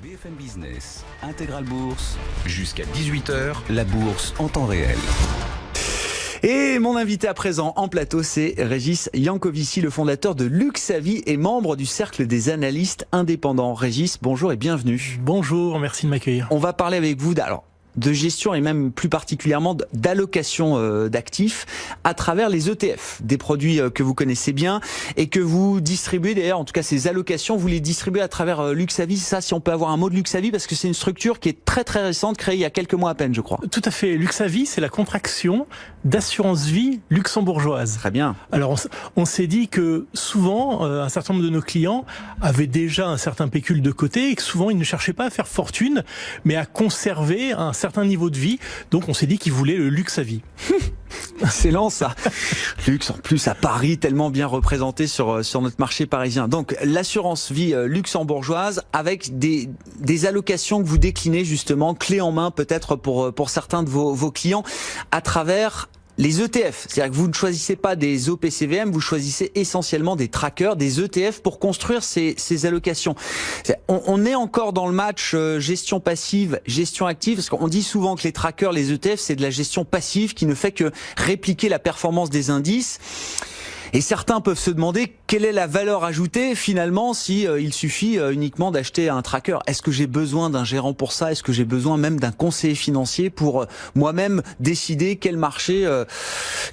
BFM Business, Intégral Bourse, jusqu'à 18h, la bourse en temps réel. Et mon invité à présent en plateau, c'est Régis Yankovici, le fondateur de Luxavy et membre du cercle des analystes indépendants. Régis, bonjour et bienvenue. Bonjour, merci de m'accueillir. On va parler avec vous de gestion et même plus particulièrement d'allocation d'actifs à travers les ETF, des produits que vous connaissez bien et que vous distribuez d'ailleurs, en tout cas ces allocations, vous les distribuez à travers Luxavy. C'est ça, si on peut avoir un mot de Luxavy, parce que c'est une structure qui est très très récente, créée il y a quelques mois à peine, je crois. Tout à fait. Luxavy, c'est la contraction d'assurance vie luxembourgeoise. Très bien. Alors on s'est dit que souvent, un certain nombre de nos clients avaient déjà un certain pécule de côté et que souvent ils ne cherchaient pas à faire fortune, mais à conserver un certain niveau de vie. Donc on s'est dit qu'ils voulaient le Luxavy. Excellent ça. Luxe en plus à Paris, tellement bien représenté sur notre marché parisien. Donc l'assurance vie luxembourgeoise avec des allocations que vous déclinez justement clé en main peut-être pour certains de vos clients à travers les ETF. C'est-à-dire que vous ne choisissez pas des OPCVM, vous choisissez essentiellement des trackers, des ETF pour construire ces allocations. On est encore dans le match gestion passive, gestion active, parce qu'on dit souvent que les trackers, les ETF, c'est de la gestion passive qui ne fait que répliquer la performance des indices. Et certains peuvent se demander quelle est la valeur ajoutée finalement si il suffit uniquement d'acheter un tracker. Est-ce que j'ai besoin d'un gérant pour ça? Est-ce que j'ai besoin même d'un conseiller financier pour moi-même décider quel marché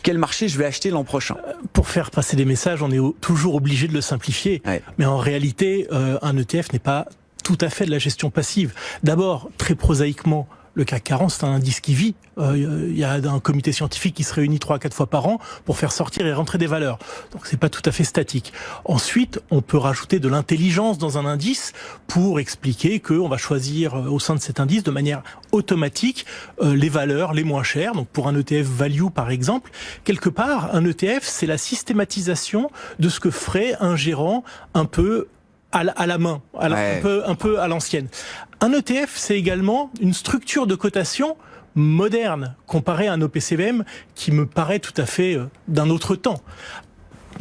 je vais acheter l'an prochain? Pour faire passer des messages, on est toujours obligé de le simplifier. Ouais. Mais en réalité, un ETF n'est pas tout à fait de la gestion passive. D'abord, très prosaïquement, le CAC 40, c'est un indice qui vit. Il y a un comité scientifique qui se réunit 3 à 4 fois par an pour faire sortir et rentrer des valeurs. Donc c'est pas tout à fait statique. Ensuite, on peut rajouter de l'intelligence dans un indice pour expliquer qu'on va choisir au sein de cet indice de manière automatique les valeurs les moins chères. Donc pour un ETF value par exemple, quelque part, un ETF, c'est la systématisation de ce que ferait un gérant un peu à la main, un peu à l'ancienne. Un ETF, c'est également une structure de cotation moderne comparée à un OPCVM qui me paraît tout à fait d'un autre temps.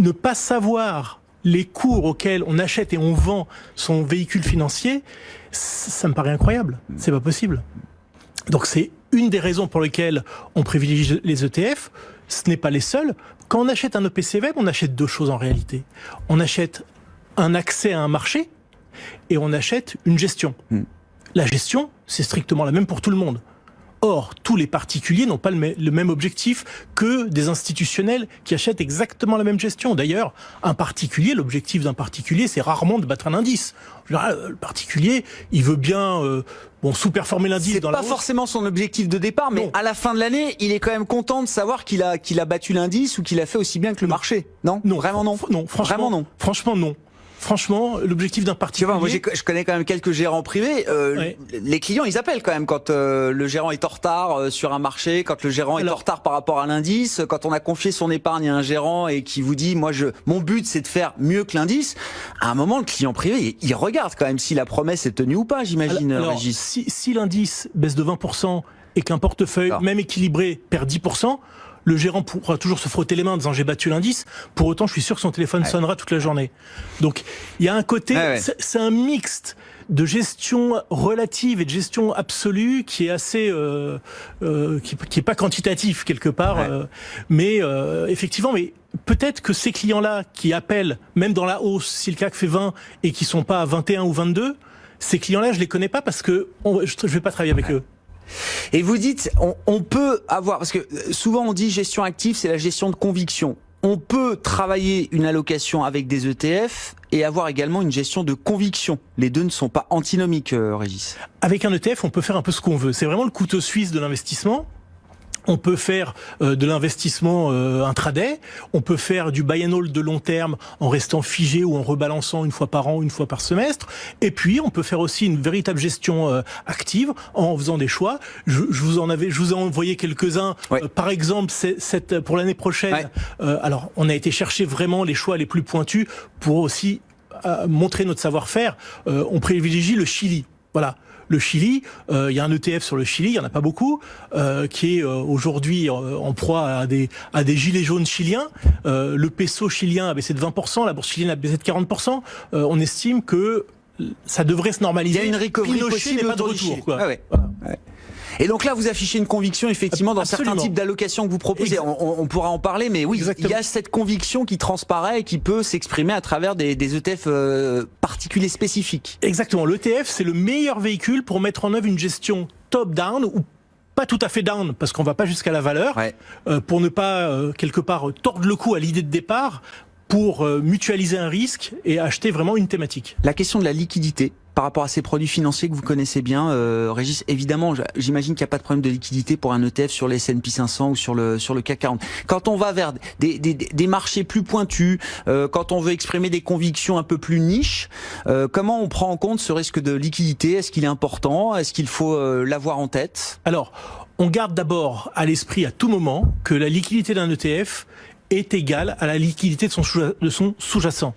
Ne pas savoir les cours auxquels on achète et on vend son véhicule financier, ça me paraît incroyable. C'est pas possible. Donc c'est une des raisons pour lesquelles on privilégie les ETF. Ce n'est pas les seuls. Quand on achète un OPCVM, on achète deux choses en réalité. On achète un accès à un marché et on achète une gestion. La gestion, c'est strictement la même pour tout le monde. Or, tous les particuliers n'ont pas le même objectif que des institutionnels qui achètent exactement la même gestion. D'ailleurs, l'objectif d'un particulier, c'est rarement de battre un indice. En général, le particulier, il veut bien sous-performer l'indice dans la hausse. C'est pas forcément son objectif de départ, mais à la fin de l'année, il est quand même content de savoir qu'il a battu l'indice ou qu'il a fait aussi bien que le marché. Non, vraiment non. Non, franchement, vraiment non. Franchement, non. Franchement, l'objectif d'un particulier... Tu vois, moi je connais quand même quelques gérants privés. Les clients, ils appellent quand même quand le gérant est en retard sur un marché, quand le gérant est en retard par rapport à l'indice, quand on a confié son épargne à un gérant et qui vous dit, mon but c'est de faire mieux que l'indice. À un moment, le client privé, il regarde quand même si la promesse est tenue ou pas, j'imagine, Régis. Si l'indice baisse de 20% et qu'un portefeuille, même équilibré, perd 10%, le gérant pourra toujours se frotter les mains en disant j'ai battu l'indice. Pour autant, je suis sûr que son téléphone sonnera toute la journée. Donc, il y a un côté, c'est un mixte de gestion relative et de gestion absolue qui est assez, qui est pas quantitatif quelque part, mais effectivement, mais peut-être que ces clients-là qui appellent, même dans la hausse, si le CAC fait 20 et qui sont pas à 21 ou 22, ces clients-là, je les connais pas parce que je vais pas travailler avec eux. Et vous dites, on peut avoir, parce que souvent on dit gestion active, c'est la gestion de conviction. On peut travailler une allocation avec des ETF et avoir également une gestion de conviction. Les deux ne sont pas antinomiques, Régis. Avec un ETF, on peut faire un peu ce qu'on veut. C'est vraiment le couteau suisse de l'investissement. On peut faire de l'investissement intraday, on peut faire du buy and hold de long terme en restant figé ou en rebalançant une fois par an, une fois par semestre. Et puis on peut faire aussi une véritable gestion active en faisant des choix. Je vous ai envoyé quelques-uns. Par exemple, pour l'année prochaine. Alors on a été chercher vraiment les choix les plus pointus pour aussi montrer notre savoir-faire. On privilégie le Chili. Voilà. Le Chili, il y a un ETF sur le Chili, il y en a pas beaucoup, qui est aujourd'hui en proie à des gilets jaunes chiliens. Le peso chilien a baissé de 20%, la bourse chilienne a baissé de 40%. On estime que ça devrait se normaliser. Il y a une recovery Pinochet possible n'est pas de autour retour, quoi. Ah ouais. Voilà. Ouais. Et donc là, vous affichez une conviction, effectivement, dans Absolument. certains types d'allocations que vous proposez. On pourra en parler, mais oui, Exactement. il y a cette conviction qui transparaît et qui peut s'exprimer à travers des ETF particuliers spécifiques. Exactement. L'ETF, c'est le meilleur véhicule pour mettre en œuvre une gestion top-down ou pas tout à fait down, parce qu'on va pas jusqu'à la valeur, pour ne pas, quelque part, tordre le cou à l'idée de départ, pour mutualiser un risque et acheter vraiment une thématique. La question de la liquidité par rapport à ces produits financiers que vous connaissez bien, Régis, évidemment, j'imagine qu'il n'y a pas de problème de liquidité pour un ETF sur les S&P 500 ou sur le CAC 40. Quand on va vers des marchés plus pointus, quand on veut exprimer des convictions un peu plus niches, comment on prend en compte ce risque de liquidité? Est-ce qu'il est important? Est-ce qu'il faut l'avoir en tête? Alors, on garde d'abord à l'esprit à tout moment que la liquidité d'un ETF est égale à la liquidité de son sous-jacent.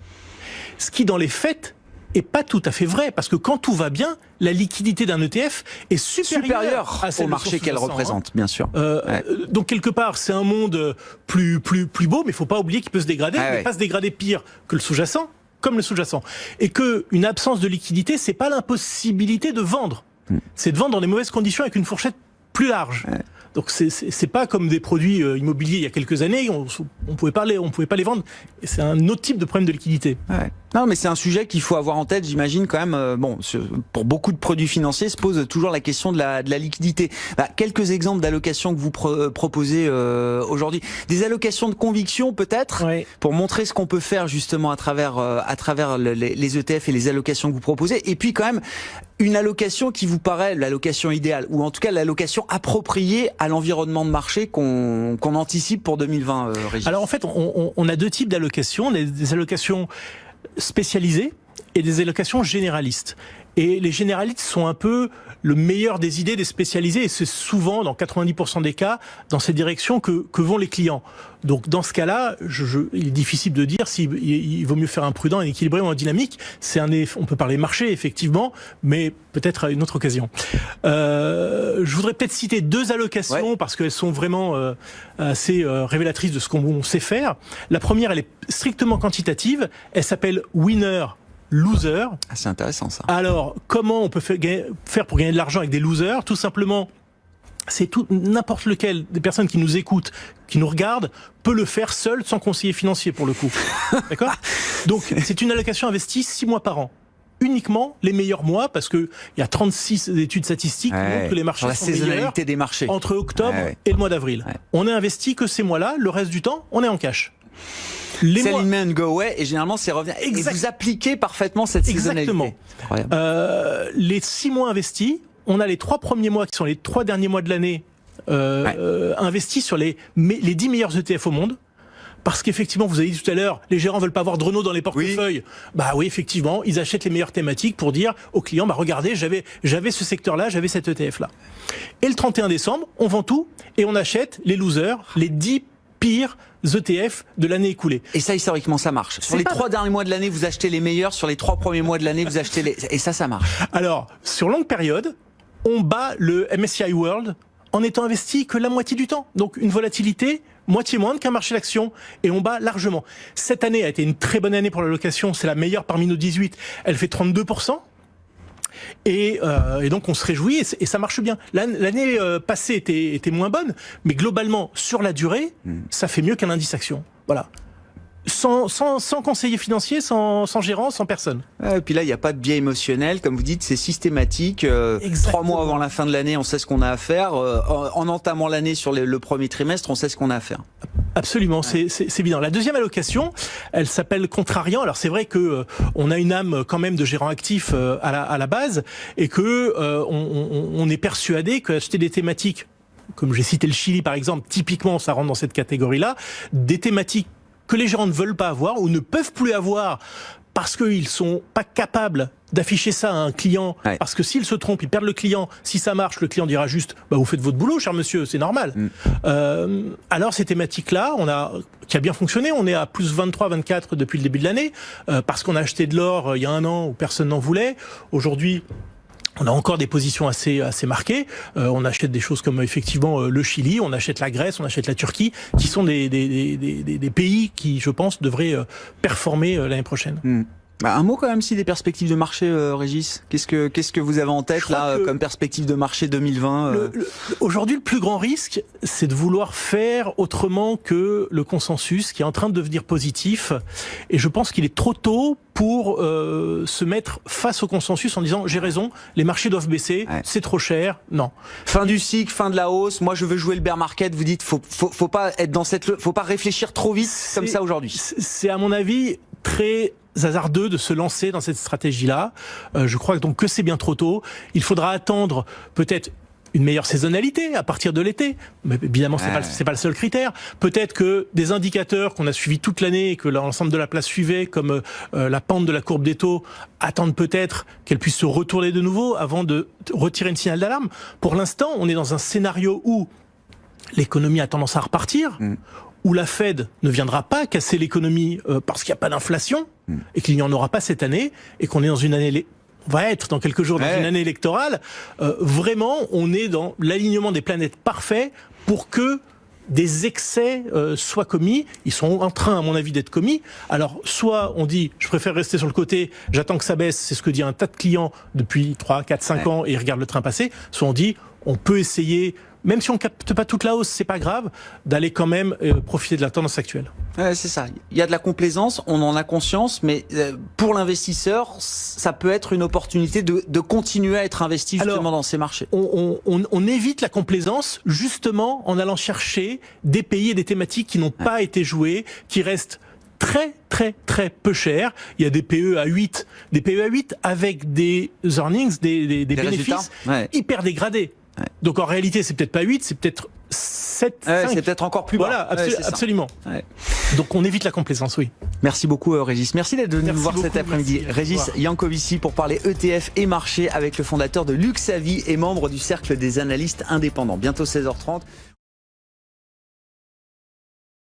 Ce qui, dans les faits, est pas tout à fait vrai, parce que quand tout va bien, la liquidité d'un ETF est supérieure à celle au marché qu'elle représente, bien sûr. Donc quelque part, c'est un monde plus beau, mais il faut pas oublier qu'il peut se dégrader, mais pas se dégrader pire que le sous-jacent, comme le sous-jacent. Et que une absence de liquidité, c'est pas l'impossibilité de vendre, c'est de vendre dans des mauvaises conditions avec une fourchette plus large. Donc c'est pas comme des produits immobiliers il y a quelques années, on pouvait pas les vendre. C'est un autre type de problème de liquidité. Non, mais c'est un sujet qu'il faut avoir en tête, j'imagine quand même. Bon, pour beaucoup de produits financiers, se pose toujours la question de la liquidité. Quelques exemples d'allocations que vous proposez aujourd'hui. Des allocations de conviction peut-être, pour montrer ce qu'on peut faire justement à travers les ETF et les allocations que vous proposez. Et puis quand même une allocation qui vous paraît l'allocation idéale, ou en tout cas l'allocation appropriée à l'environnement de marché qu'on anticipe pour 2020, Régis. Alors en fait, on a deux types d'allocations. On a des allocations spécialisées et des allocations généralistes. Et les généralistes sont un peu le meilleur des idées des spécialisés, et c'est souvent, dans 90% des cas, dans ces directions que vont les clients. Donc dans ce cas-là, il est difficile de dire s'il vaut mieux faire un prudent, un équilibré ou un dynamique. On peut parler marché, effectivement, mais peut-être à une autre occasion. Je voudrais peut-être citer deux allocations, parce qu'elles sont vraiment assez révélatrices de ce qu'on sait faire. La première, elle est strictement quantitative. Elle s'appelle Winner Loser. Ah, c'est intéressant ça. Alors, comment on peut faire pour gagner de l'argent avec des losers? Tout simplement, n'importe lequel des personnes qui nous écoutent, qui nous regardent, peut le faire seul, sans conseiller financier pour le coup. D'accord? Donc, c'est une allocation investie 6 mois par an. Uniquement les meilleurs mois, parce que il y a 36 études statistiques qui montrent que les marchés sont meilleurs des marchés entre octobre et le mois d'avril. On est investi que ces mois-là, le reste du temps, on est en cash. C'est in and go away, et généralement c'est revient. Et vous appliquez parfaitement cette saisonnalité. Exactement. Les 6 mois investis, on a les 3 premiers mois qui sont les 3 derniers mois de l'année investis sur les 10 meilleurs ETF au monde. Parce qu'effectivement, vous avez dit tout à l'heure, les gérants veulent pas avoir de Renault dans les portefeuilles. Bah oui, effectivement, ils achètent les meilleures thématiques pour dire aux clients, regardez, j'avais ce secteur-là, j'avais cet ETF-là. Et le 31 décembre, on vend tout et on achète les losers, les 10 pires ETF de l'année écoulée. Et ça, historiquement, ça marche. Sur les 3 derniers mois de l'année, vous achetez les meilleurs. Sur les 3 premiers mois de l'année, vous achetez les... Et ça marche. Alors, sur longue période, on bat le MSCI World en étant investi que la moitié du temps. Donc, une volatilité moitié moindre qu'un marché d'actions. Et on bat largement. Cette année a été une très bonne année pour la location. C'est la meilleure parmi nos 18. Elle fait 32%. Et donc on se réjouit et ça marche bien. L'année passée était moins bonne, mais globalement sur la durée, ça fait mieux qu'un indice action. Voilà. Sans conseiller financier, sans gérant, sans personne. Et puis là, il n'y a pas de biais émotionnel, comme vous dites, c'est systématique. 3 mois avant la fin de l'année, on sait ce qu'on a à faire. En entamant l'année sur le premier trimestre, on sait ce qu'on a à faire. Absolument, c'est évident. La deuxième allocation, elle s'appelle Contrariant. Alors c'est vrai que on a une âme quand même de gérant actif à la base, et que on est persuadé qu'acheter des thématiques, comme j'ai cité le Chili par exemple, typiquement ça rentre dans cette catégorie-là, des thématiques que les gérants ne veulent pas avoir ou ne peuvent plus avoir parce qu'ils sont pas capables d'afficher ça à un client, parce que s'ils se trompent, ils perdent le client. Si ça marche, le client dira juste vous faites votre boulot, cher monsieur, c'est normal. Alors ces thématiques-là, qui a bien fonctionné, on est à plus 23-24 depuis le début de l'année, parce qu'on a acheté de l'or il y a un an où personne n'en voulait. Aujourd'hui, on a encore des positions assez marquées. On achète des choses comme effectivement le Chili, on achète la Grèce, on achète la Turquie, qui sont des pays qui, je pense, devraient performer l'année prochaine. Un mot quand même si des perspectives de marché, Régis. Qu'est-ce que vous avez en tête là comme perspective de marché 2020 Aujourd'hui, le plus grand risque, c'est de vouloir faire autrement que le consensus qui est en train de devenir positif. Et je pense qu'il est trop tôt pour se mettre face au consensus en disant j'ai raison, les marchés doivent baisser, c'est trop cher. Non. Fin du cycle, fin de la hausse. Moi, je veux jouer le bear market. Vous dites faut pas être dans faut pas réfléchir trop vite comme ça aujourd'hui. C'est à mon avis très hasardeux de se lancer dans cette stratégie-là. Je crois donc que c'est bien trop tôt. Il faudra attendre peut-être une meilleure saisonnalité à partir de l'été. Mais évidemment, c'est pas le seul critère. Peut-être que des indicateurs qu'on a suivis toute l'année et que l'ensemble de la place suivait, comme la pente de la courbe des taux, attendent peut-être qu'elle puisse se retourner de nouveau avant de retirer une signal d'alarme. Pour l'instant, on est dans un scénario où l'économie a tendance à repartir, où la Fed ne viendra pas casser l'économie parce qu'il n'y a pas d'inflation et qu'il n'y en aura pas cette année et qu'on est dans une année... On va être dans quelques jours dans une année électorale. Vraiment, on est dans l'alignement des planètes parfait pour que des excès soient commis. Ils sont en train, à mon avis, d'être commis. Alors, soit on dit, je préfère rester sur le côté, j'attends que ça baisse, c'est ce que dit un tas de clients depuis 3, 4, 5 ans et ils regardent le train passer. Soit on dit, on peut essayer, même si on capte pas toute la hausse, c'est pas grave, d'aller quand même profiter de la tendance actuelle. C'est ça. Il y a de la complaisance, on en a conscience, mais pour l'investisseur, ça peut être une opportunité de continuer à être investi justement dans ces marchés. On évite la complaisance justement en allant chercher des pays et des thématiques qui n'ont pas été joués, qui restent très peu cher. Il y a des PE à 8, avec des earnings, des bénéfices hyper dégradés. Donc en réalité, c'est peut-être pas 8, c'est peut-être 7, 5. C'est peut-être encore plus bas. Voilà, absolument. Donc on évite la complaisance, oui. Merci beaucoup Régis. Merci d'être venu nous voir cet après-midi. Régis Yankovici pour parler ETF et marché avec le fondateur de Luxavie et membre du cercle des analystes indépendants. Bientôt 16h30.